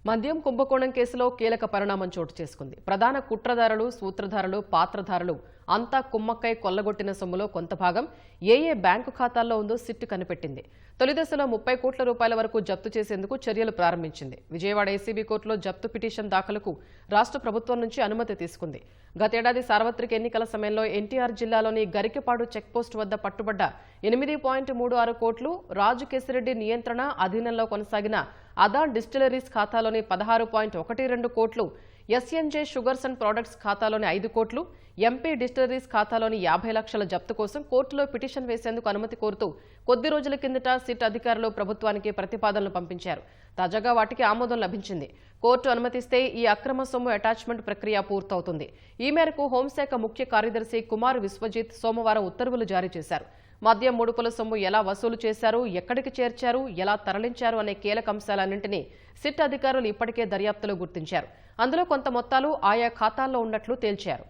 మద్యం కుంభకోణం కేసులో కీలక పరిణామం చోటు చేసుకుంది. ప్రధాన కుట్రదారులు, సూత్రధారులు, పాత్రధారులు అంతా కుమ్మక్కై కొల్లగొట్టిన సొమ్ములో కొంత భాగం ఏ బ్యాంకు ఖాతాల్లో ఉందో సిట్ కనిపెట్టింది. తొలిదశలో 30 కోట్ల రూపాయల వరకు జప్తు చేసేందుకు చర్యలు ప్రారంభించింది. విజయవాడ ఏసీబీ కోర్టులో జప్తు పిటిషన్ దాఖలుకు రాష్ట్ర ప్రభుత్వం నుంచి అనుమతి తీసుకుంది. గతేడాది సార్వత్రిక ఎన్నికల సమయంలో ఎన్టీఆర్ జిల్లాలోని గరికెపాడు చెక్పోస్టు వద్ద పట్టుబడ్డ 8.36 కోట్లు రాజు కేశిరెడ్డి నియంత్రణ అధీనంలో కొనసాగిన అదాన్ డిస్టిలరీస్ ఖాతాలోని 16.12 కోట్లు, ఎస్ఎన్జే షుగర్స్ అండ్ ప్రొడక్ట్స్ ఖాతాలోని 5 కోట్లు, ఎంపీ డిస్టిలరీస్ ఖాతాలోని 50 లక్షల జప్తు కోసం కోర్టులో పిటిషన్ వేసేందుకు అనుమతి కోరుతూ కొద్ది రోజుల కిందట సిట్ అధికారులు ప్రభుత్వానికి ప్రతిపాదనలు పంపించారు. తాజాగా వాటికి ఆమోదం లభించింది. కోర్టు అనుమతిస్తే ఈ అక్రమ సొమ్ము అటాచ్మెంట్ ప్రక్రియ పూర్తవుతుంది. ఈ మేరకు హోంశాఖ ముఖ్య కార్యదర్శి కుమార్ విశ్వజిత్ సోమవారం ఉత్తర్వులు జారీ చేశారు. మద్యం ముడుపుల సొమ్ము ఎలా వసూలు చేశారు, ఎక్కడికి చేర్చారు, ఎలా తరలించారు అనే కీలక అంశాలన్నింటినీ సిట్ అధికారులు ఇప్పటికే దర్యాప్తులో గుర్తించారు. అందులో కొంత మొత్తాలు ఆయా ఖాతాల్లో ఉన్నట్లు తేల్చారు.